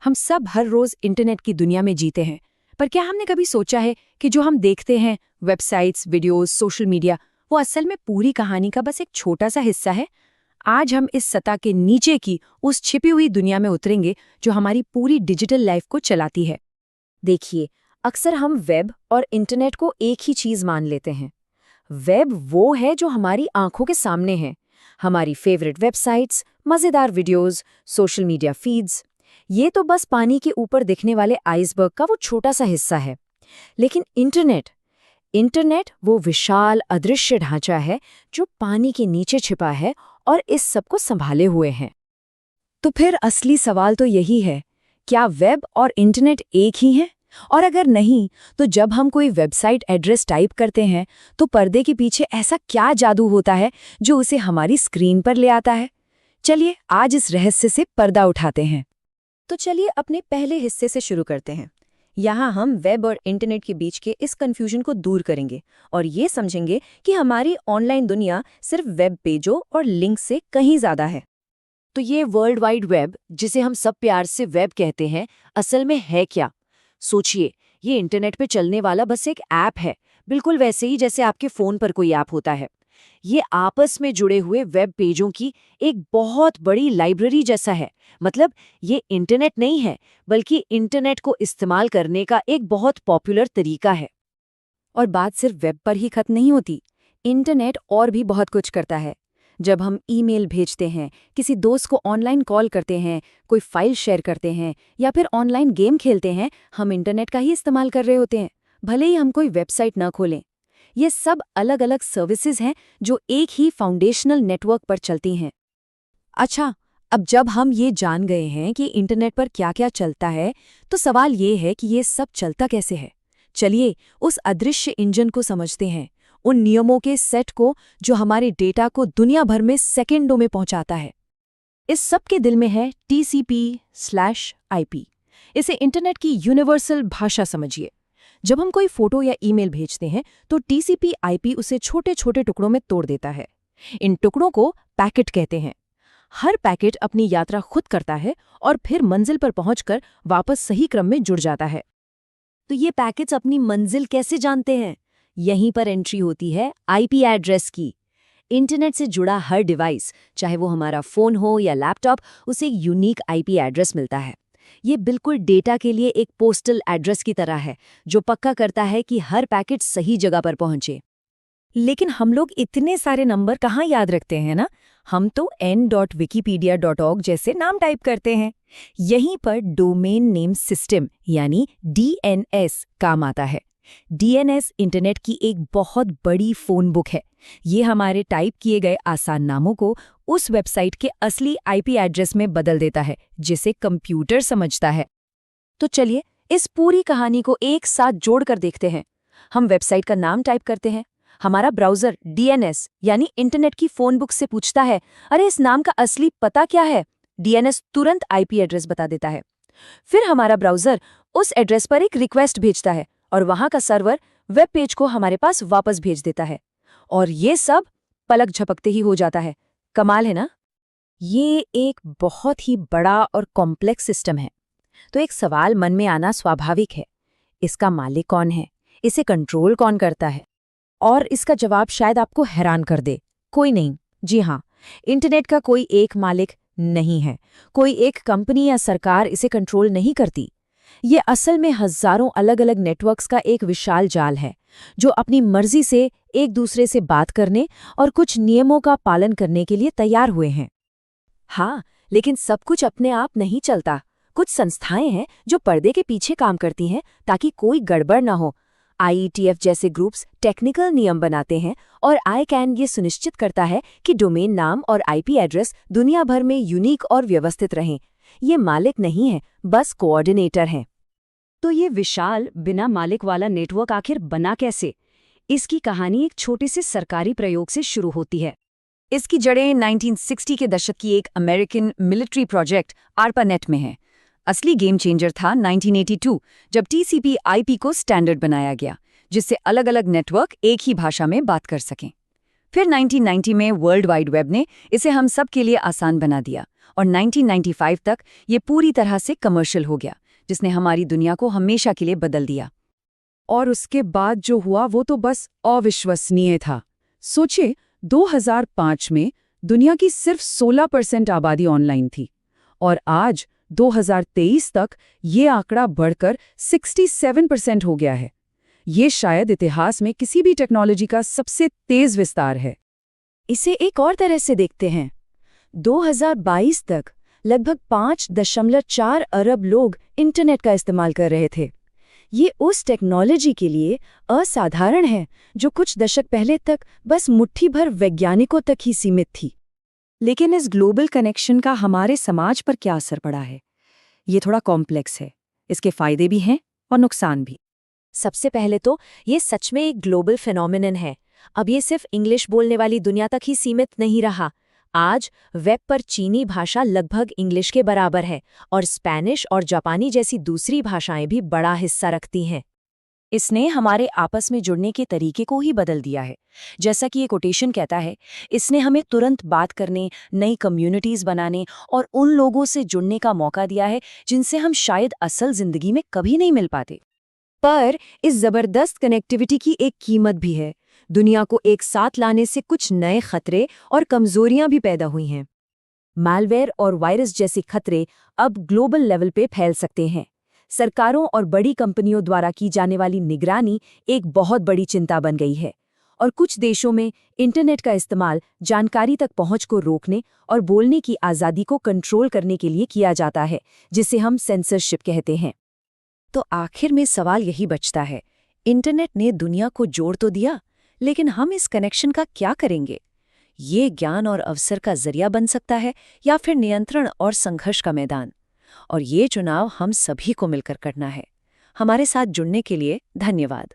हम सब हर रोज इंटरनेट की दुनिया में जीते हैं, पर क्या हमने कभी सोचा है कि जो हम देखते हैं, वेबसाइट्स, वीडियोस, सोशल मीडिया, वो असल में पूरी कहानी का बस एक छोटा सा हिस्सा है। आज हम इस सतह के नीचे की उस छिपी हुई दुनिया में उतरेंगे जो हमारी पूरी डिजिटल लाइफ को चलाती है। देखिए, अक्सर हम वेब और इंटरनेट को एक ही चीज मान लेते हैं। वेब वो है जो हमारी आंखों के सामने है। हमारी फेवरेट वेबसाइट्स, मजेदार वीडियोस, सोशल मीडिया फीड्स, ये तो बस पानी के ऊपर दिखने वाले आइसबर्ग का वो छोटा सा हिस्सा है। लेकिन इंटरनेट वो विशाल अदृश्य ढांचा है जो पानी के नीचे छिपा है और इस सब को संभाले हुए है। तो फिर असली सवाल तो यही है, क्या वेब और इंटरनेट एक ही हैं? और अगर नहीं, तो जब हम कोई वेबसाइट एड्रेस टाइप करते हैं तो पर्दे के पीछे ऐसा क्या जादू होता है जो उसे हमारी स्क्रीन पर ले आता है? चलिए आज इस रहस्य से पर्दा उठाते हैं। तो चलिए अपने पहले हिस्से से शुरू करते हैं। यहाँ हम वेब और इंटरनेट के बीच के इस कंफ्यूजन को दूर करेंगे और ये समझेंगे कि हमारी ऑनलाइन दुनिया सिर्फ वेब पेजों और लिंक से कहीं ज्यादा है। तो ये वर्ल्ड वाइड वेब, जिसे हम सब प्यार से वेब कहते हैं, असल में है क्या? सोचिए, ये इंटरनेट पे चलने वाला बस एक ऐप है, बिल्कुल वैसे ही जैसे आपके फोन पर कोई ऐप होता है। ये आपस में जुड़े हुए वेब पेजों की एक बहुत बड़ी लाइब्रेरी जैसा है। मतलब ये इंटरनेट नहीं है, बल्कि इंटरनेट को इस्तेमाल करने का एक बहुत पॉपुलर तरीका है। और बात सिर्फ वेब पर ही खत्म नहीं होती। इंटरनेट और भी बहुत कुछ करता है। जब हम ईमेल भेजते हैं, किसी दोस्त को ऑनलाइन कॉल करते हैं, कोई फाइल शेयर करते हैं या फिर ऑनलाइन गेम खेलते हैं, हम इंटरनेट का ही इस्तेमाल कर रहे होते हैं, भले ही हम कोई वेबसाइट न खोलें। ये सब अलग अलग सर्विसेज हैं जो एक ही फाउंडेशनल नेटवर्क पर चलती हैं। अच्छा, अब जब हम ये जान गए हैं कि इंटरनेट पर क्या क्या चलता है, तो सवाल ये है कि ये सब चलता कैसे है। चलिए उस अदृश्य इंजन को समझते हैं, उन नियमों के सेट को जो हमारे डेटा को दुनिया भर में सेकंडों में पहुंचाता है। इस सब के दिल में है TCP/IP। इसे इंटरनेट की यूनिवर्सल भाषा समझिए। जब हम कोई फोटो या ईमेल भेजते हैं तो TCP/IP उसे छोटे छोटे टुकड़ों में तोड़ देता है। इन टुकड़ों को पैकेट कहते हैं। हर पैकेट अपनी यात्रा खुद करता है और फिर मंजिल पर पहुंचकर वापस सही क्रम में जुड़ जाता है। तो ये पैकेट्स अपनी मंजिल कैसे जानते हैं? यहीं पर एंट्री होती है IP एड्रेस की। इंटरनेट से जुड़ा हर डिवाइस, चाहे वो हमारा फोन हो या लैपटॉप, उसे एक यूनिक IP एड्रेस मिलता है। ये बिल्कुल डेटा के लिए एक पोस्टल एड्रेस की तरह है, जो पक्का करता है कि हर पैकेट सही जगह पर पहुंचे। लेकिन हम लोग इतने सारे नंबर कहाँ याद रखते हैं ना? हम तो n.wikipedia.org जैसे नाम टाइप करते हैं। यहीं पर डोमेन नेम सिस्टम यानी DNS काम आता है। DNS इंटरनेट की एक बहुत बड़ी फोन बुक है। ये हमारे टाइप किए गए आसान नामों को उस वेबसाइट के असली IP एड्रेस में बदल देता है, जिसे कंप्यूटर समझता है। तो चलिए इस पूरी कहानी को एक साथ जोड़कर देखते हैं। हम वेबसाइट का नाम टाइप करते हैं, हमारा ब्राउज़र DNS यानी इंटरनेट की फ़ोन बुक से पूछता है, अरे इस नाम का असली पता क्या है? DNS तुरंत IP एड्रेस बता देता है। फिर हमारा ब्राउज़र उस एड्रेस पर एक रिक्वेस्ट भेजता है और वहाँ का सर्वर वेब पेज को हमारे पास वापस भेज देता है। और ये सब पलक झपकते ही हो जाता है। कमाल है ना? ये एक बहुत ही बड़ा और कॉम्प्लेक्स सिस्टम है। तो एक सवाल मन में आना स्वाभाविक है, इसका मालिक कौन है? इसे कंट्रोल कौन करता है? और इसका जवाब शायद आपको हैरान कर दे, कोई नहीं। जी हाँ, इंटरनेट का कोई एक मालिक नहीं है। कोई एक कंपनी या सरकार इसे कंट्रोल नहीं करती। ये असल में हजारों अलग अलग नेटवर्क्स का एक विशाल जाल है, जो अपनी मर्जी से एक दूसरे से बात करने और कुछ नियमों का पालन करने के लिए तैयार हुए हैं। हाँ, लेकिन सब कुछ अपने आप नहीं चलता। कुछ संस्थाएं हैं जो पर्दे के पीछे काम करती हैं ताकि कोई गड़बड़ न हो। IETF जैसे ग्रुप्स टेक्निकल नियम बनाते हैं और ICANN ये सुनिश्चित करता है कि डोमेन नाम और IP एड्रेस दुनिया भर में यूनिक और व्यवस्थित रहें। ये मालिक नहीं है, बस कोऑर्डिनेटर हैं। तो ये विशाल बिना मालिक वाला नेटवर्क आखिर बना कैसे? इसकी कहानी एक छोटे से सरकारी प्रयोग से शुरू होती है। इसकी जड़ें 1960 के दशक की एक अमेरिकन मिलिट्री प्रोजेक्ट ARPANET में हैं। असली गेम चेंजर था 1982, जब TCP/IP को स्टैंडर्ड बनाया गया, जिससे अलग अलग नेटवर्क एक ही भाषा में बात कर सकें। फिर 1990 में वर्ल्ड वाइड वेब ने इसे हम सब के लिए आसान बना दिया और 1995 तक ये पूरी तरह से कमर्शियल हो गया, जिसने हमारी दुनिया को हमेशा के लिए बदल दिया। और उसके बाद जो हुआ वो तो बस अविश्वसनीय था। सोचिए, 2005 में दुनिया की सिर्फ 16% आबादी ऑनलाइन थी और आज 2023 तक ये आंकड़ा बढ़कर 67% हो गया है। ये शायद इतिहास में किसी भी टेक्नोलॉजी का सबसे तेज विस्तार है। इसे एक और तरह से देखते हैं। 2022 तक लगभग 5.4 अरब लोग इंटरनेट का इस्तेमाल कर रहे थे। ये उस टेक्नोलॉजी के लिए असाधारण है जो कुछ दशक पहले तक बस मुट्ठी भर वैज्ञानिकों तक ही सीमित थी। लेकिन इस ग्लोबल कनेक्शन का हमारे समाज पर क्या असर पड़ा है, ये थोड़ा कॉम्प्लेक्स है। इसके फायदे भी हैं और नुकसान भी। सबसे पहले तो ये सच में एक ग्लोबल फिनोमिनन है। अब ये सिर्फ इंग्लिश बोलने वाली दुनिया तक ही सीमित नहीं रहा। आज वेब पर चीनी भाषा लगभग इंग्लिश के बराबर है और स्पेनिश और जापानी जैसी दूसरी भाषाएं भी बड़ा हिस्सा रखती हैं। इसने हमारे आपस में जुड़ने के तरीके को ही बदल दिया है। जैसा कि ये कोटेशन कहता है, इसने हमें तुरंत बात करने, नई कम्युनिटीज बनाने और उन लोगों से जुड़ने का मौका दिया है जिनसे हम शायद असल जिंदगी में कभी नहीं मिल पाते। पर इस जबरदस्त कनेक्टिविटी की एक कीमत भी है। दुनिया को एक साथ लाने से कुछ नए खतरे और कमजोरियां भी पैदा हुई हैं। मैलवेयर और वायरस जैसे खतरे अब ग्लोबल लेवल पे फैल सकते हैं। सरकारों और बड़ी कंपनियों द्वारा की जाने वाली निगरानी एक बहुत बड़ी चिंता बन गई है और कुछ देशों में इंटरनेट का इस्तेमाल जानकारी तक पहुंच को रोकने और बोलने की आज़ादी को कंट्रोल करने के लिए किया जाता है, जिसे हम सेंसरशिप कहते हैं। तो आखिर में सवाल यही बचता है, इंटरनेट ने दुनिया को जोड़ तो दिया, लेकिन हम इस कनेक्शन का क्या करेंगे? ये ज्ञान और अवसर का जरिया बन सकता है या फिर नियंत्रण और संघर्ष का मैदान? और ये चुनाव हम सभी को मिलकर करना है। हमारे साथ जुड़ने के लिए धन्यवाद।